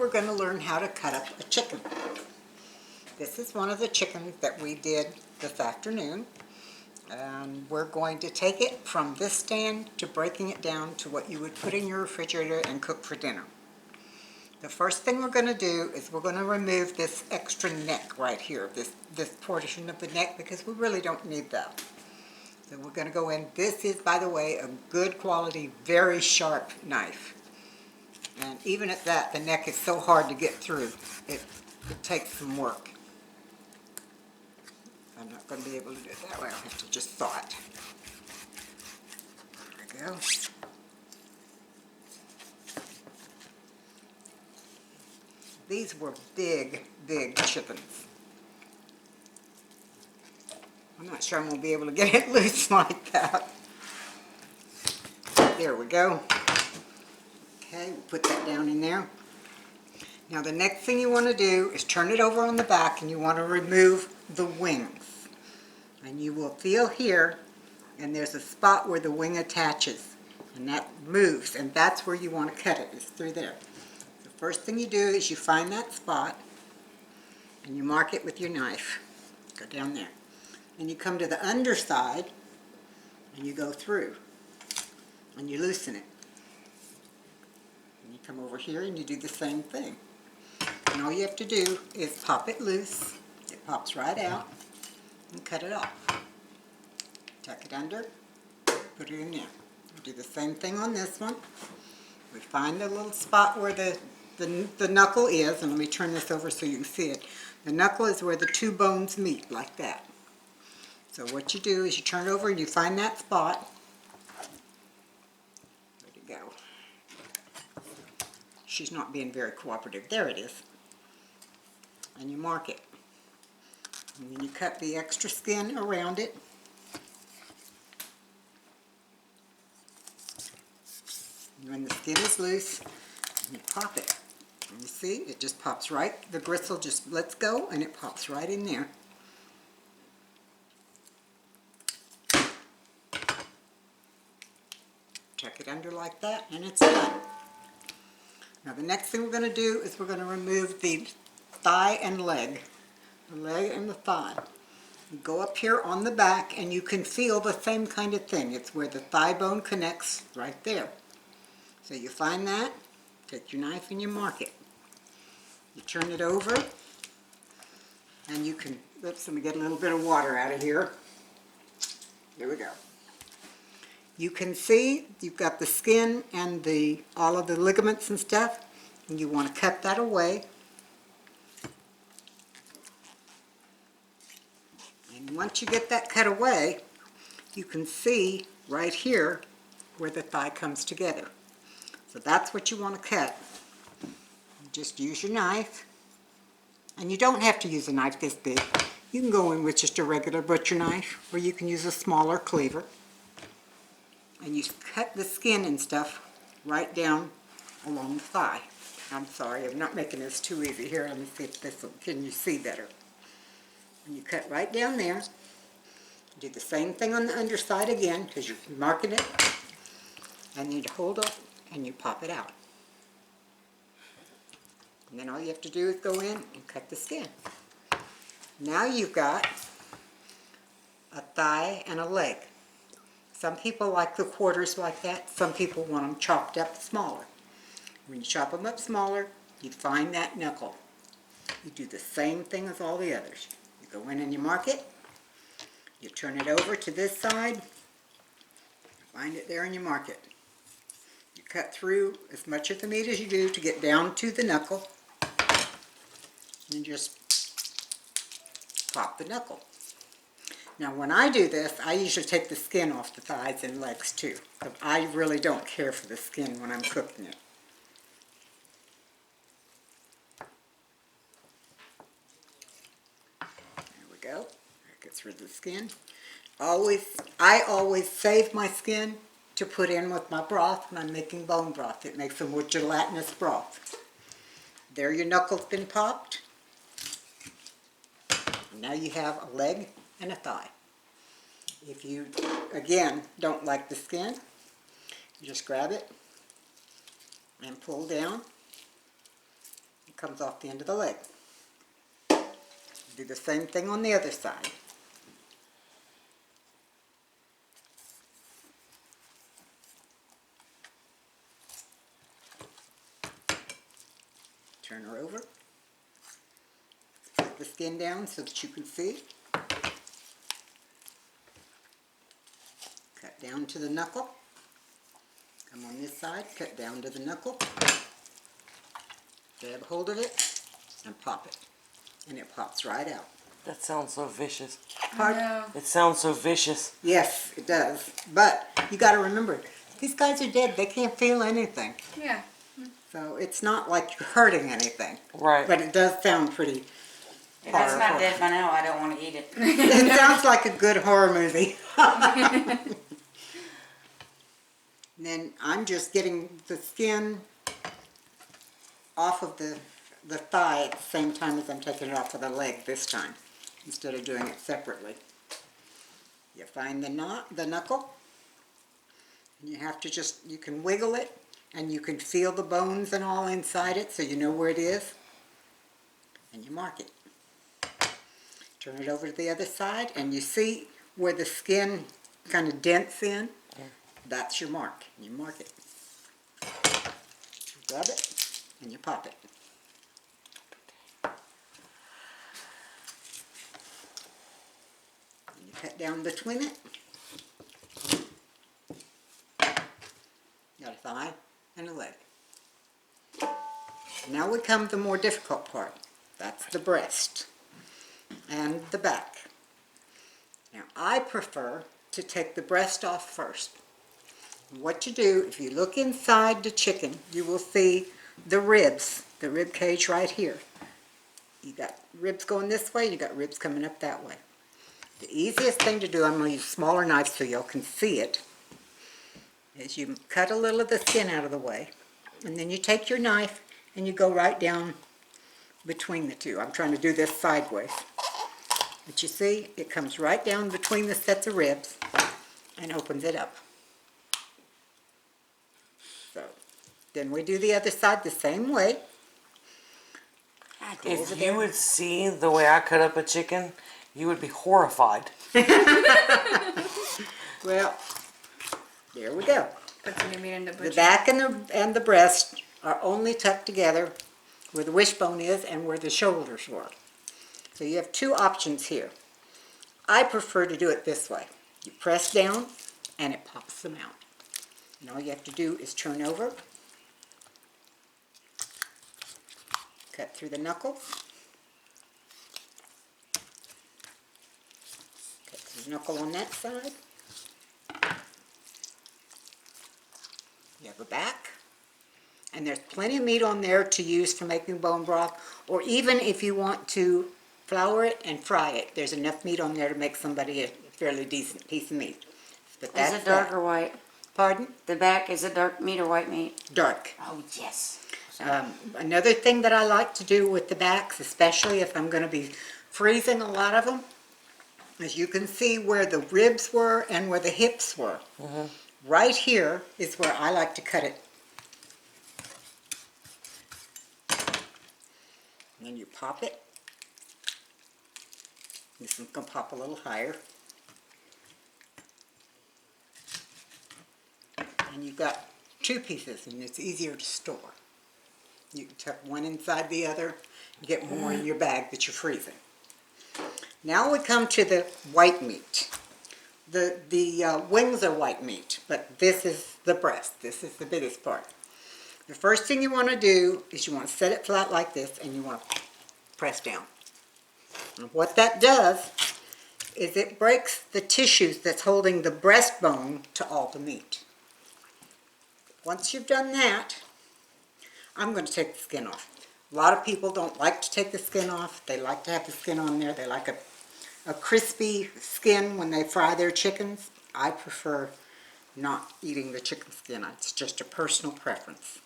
we're going to learn how to cut up a chicken. This is one of the chickens that we did this afternoon. And we're going to take it from this stand to breaking it down to what you would put in your refrigerator and cook for dinner. The first thing we're going to do is we're going to remove this extra neck right here, this portion of the neck, because we really don't need that. So we're going to go in. This is, by the way, a good quality, very sharp knife. And even at that, the neck is so hard to get through. It takes some work. I'm not going to be able to do it that way. I'll have to just thaw it. There we go. These were big, big chickens. I'm not sure I'm going to be able to get it loose like that. There we go. Okay, we'll put that down in there. Now the next thing you want to do is turn it over on the back, and you want to remove the wings. And you will feel here, and there's a spot where the wing attaches, and that moves, and that's where you want to cut it, is through there. The first thing you do is you find that spot, and you mark it with your knife. Go down there. And you come to the underside, and you go through, and you loosen it. And you come over here, and you do the same thing. And all you have to do is pop it loose. It pops right out, and cut it off. Tuck it under, put it in there. We'll do the same thing on this one. We find the little spot where the knuckle is, and let me turn this over so you can see it. The knuckle is where the two bones meet, like that. So what you do is you turn it over and you find that spot. Where'd it go? She's not being very cooperative. There it is. And you mark it. And then you cut the extra skin around it. And when the skin is loose, you pop it. And you see, it just pops right. The gristle just lets go, and it pops right in there. Tuck it under like that, and it's done. Now the next thing we're going to do is we're going to remove the thigh and leg. The leg and the thigh. You go up here on the back, and you can feel the same kind of thing. It's where the thigh bone connects right there. So you find that, take your knife and you mark it. You turn it over, and you can, oops, let me get a little bit of water out of here. Here we go. You can see you've got the skin and all of the ligaments and stuff, and you want to cut that away. And once you get that cut away, you can see right here where the thigh comes together. So that's what you want to cut. You just use your knife, and you don't have to use a knife this big. You can go in with just a regular butcher knife, or you can use a smaller cleaver. And you cut the skin and stuff right down along the thigh. I'm sorry, I'm not making this too easy. Here, let me see if this will, can you see better? And you cut right down there. Do the same thing on the underside again, because you're marking it. And you hold up and you pop it out. And then all you have to do is go in and cut the skin. Now you've got a thigh and a leg. Some people like the quarters like that. Some people want them chopped up smaller. When you chop them up smaller, you find that knuckle. You do the same thing as all the others. You go in and you mark it. You turn it over to this side. Find it there and you mark it. You cut through as much of the meat as you do to get down to the knuckle. And just pop the knuckle. Now when I do this, I usually take the skin off the thighs and legs too. But I really don't care for the skin when I'm cooking it. There we go. That gets rid of the skin. I always save my skin to put in with my broth when I'm making bone broth. It makes a more gelatinous broth. There your knuckle's been popped. And now you have a leg and a thigh. If you, again, don't like the skin, you just grab it and pull down comes off the end of the leg. Do the same thing on the other side. Turn her over. Put the skin down so that you can see. Cut down to the knuckle. Come on this side, cut down to the knuckle. Grab hold of it and pop it. And it pops right out. That sounds so vicious. Pardon? It sounds so vicious. Yes, it does. But you got to remember, these guys are dead. They can't feel anything. Yeah. So it's not like you're hurting anything. Right. But it does sound pretty If it's not dead by now, I don't want to eat it. It sounds like a good horror movie. Then I'm just getting the skin off of the thigh at the same time as I'm taking it off of the leg this time, instead of doing it separately. You find the knuckle, and you have to you can wiggle it, and you can feel the bones and all inside it, so you know where it is, and you mark it. Turn it over to the other side, and you see where the skin kind of dents in? That's your mark. You mark it. You grab it, and you pop it. And you cut down between it. Got a thigh and a leg. Now we come to the more difficult part. That's the breast and the back. Now I prefer to take the breast off first. What you do, if you look inside the chicken, you will see the ribs, the rib cage right here. You got ribs going this way, you got ribs coming up that way. The easiest thing to do, I'm going to use smaller knives so y'all can see it, is you cut a little of the skin out of the way, and then you take your knife and you go right down between the two. I'm trying to do this sideways. But you see, it comes right down between the sets of ribs and opens it up. So, then we do the other side the same way. If you would see the way I cut up a chicken, you would be horrified. Well, there we go. Put some meat in the butcher. The back and the breast are only tucked together where the wishbone is and where the shoulders were. So you have two options here. I prefer to do it this way. You press down and it pops them out. And all you have to do is turn over, cut through the knuckle, cut through the knuckle on that side. You have a back, and there's plenty of meat on there to use for making bone broth, or even if you want to flour it and fry it, there's enough meat on there to make somebody a fairly decent piece of meat. But that's Is it dark that. or white? Pardon? The back, is it dark meat or white meat? Dark. Oh, yes. Another thing that I like to do with the backs, especially if I'm going to be freezing a lot of them, is you can see where the ribs were and where the hips were. Right here is where I like to cut it. And then you pop it. This one's going to pop a little higher. And you've got two pieces, and it's easier to store. You can tuck one inside the other and get more in your bag that you're freezing. Now we come to the white meat. The wings are white meat, but this is the breast. This is the biggest part. The first thing you want to do is you want to set it flat like this, and you want to press down. And what that does is it breaks the tissues that's holding the breastbone to all the meat. Once you've done that, I'm going to take the skin off. A lot of people don't like to take the skin off. They like to have the skin on there. They like a crispy skin when they fry their chickens. I prefer not eating the chicken skin. It's just a personal preference.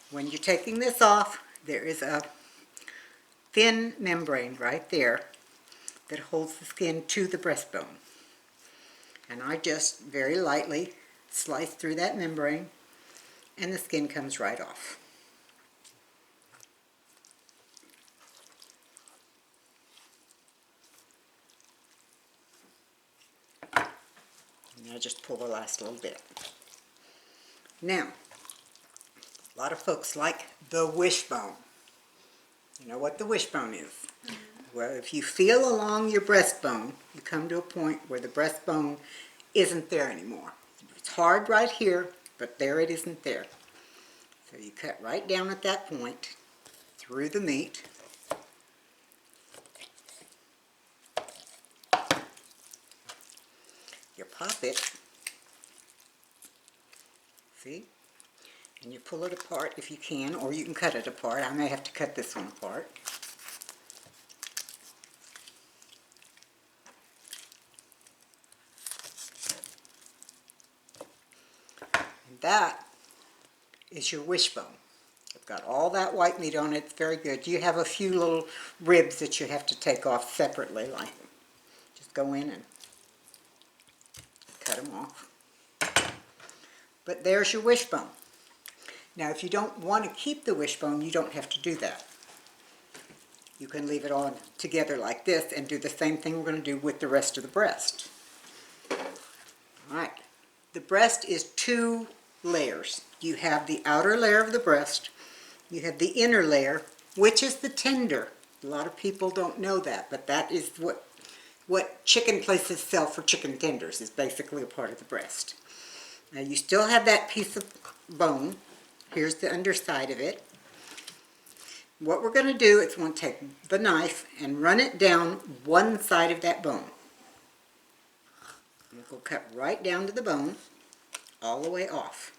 When you're taking this off, there is a thin membrane right there that holds the skin to the breastbone. And I just very lightly slice through that membrane, and the skin comes right off. I just pull the last little bit. Now, a lot of folks like the wishbone. You know what the wishbone is? Well, if you feel along your breastbone, you come to a point where the breastbone isn't there anymore. It's hard right here, but there it isn't there. So you cut right down at that point through the meat. You pop it, see? And you pull it apart if you can, or you can cut it apart. I may have to cut this one apart. And that is your wishbone. It's got all that white meat on it. It's very good. You have a few little ribs that you have to take off separately, like just go in and cut them off. But there's your wishbone. Now, if you don't want to keep the wishbone, you don't have to do that. You can leave it all together like this and do the same thing we're going to do with the rest of the breast. All right. The breast is 2 layers. You have the outer layer of the breast. You have the inner layer, which is the tender. A lot of people don't know that, but that is what chicken places sell for chicken tenders, is basically a part of the breast. Now, you still have that piece of bone. Here's the underside of it. What we're going to do is we're going to take the knife and run it down one side of that bone. We'll cut right down to the bone, all the way off.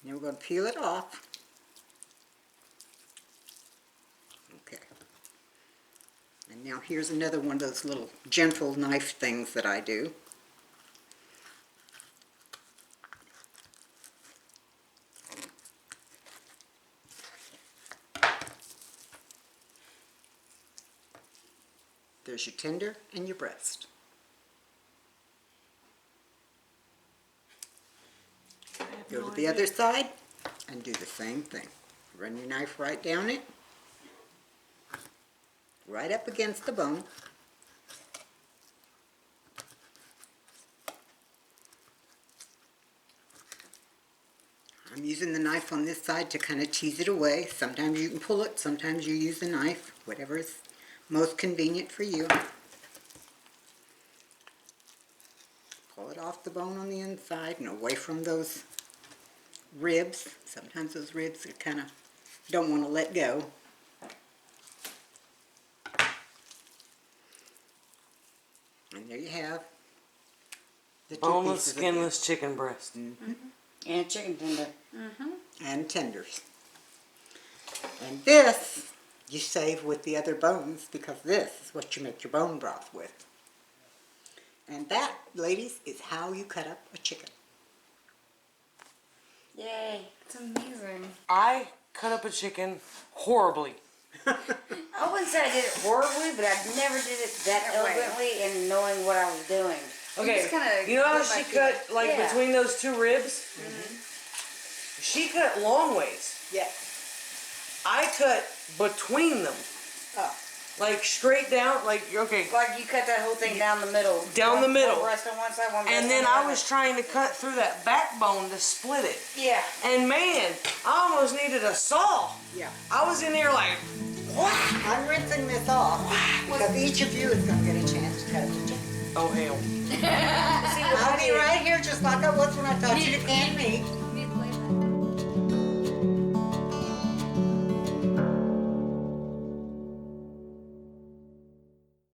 Now we're going to peel it off. Okay. And now here's another one of those little gentle knife things that I do. There's your tender and your breast. Go to the other side and do the same thing. Run your knife right down it, right up against the bone. I'm using the knife on this side to kind of tease it away. Sometimes you can pull it, sometimes you use the knife, whatever is most convenient for you. Pull it off the bone on the inside and away from those ribs. Sometimes those ribs are kind of don't want to let go. And there you have the 2 Boneless, pieces of skinless chicken breast. And chicken tender. and tenders. And this you save with the other bones, because this is what you make your bone broth with. And that, ladies, is how you cut up a chicken. Yay. It's amazing. I cut up a chicken horribly. I wouldn't say I did it horribly, but I never did it that elegantly and knowing what I was doing. Okay, just kinda you know how go she back cut, like, Yeah. between those 2 ribs? She cut long ways. Yes. I cut between them. Oh. Like, straight down, like, okay. Like you cut that whole thing down the middle. Down the middle. One breast on one side, one breast And then on the I other. was trying to cut through that backbone to split it. Yeah. And man, I almost needed a saw. Yeah. I was in there like, what? I'm rinsing this off because each of you is going to get a chance to cut up the chicken. Oh, hell. See what I'll I be did? right here just like I was when I taught you to can meat.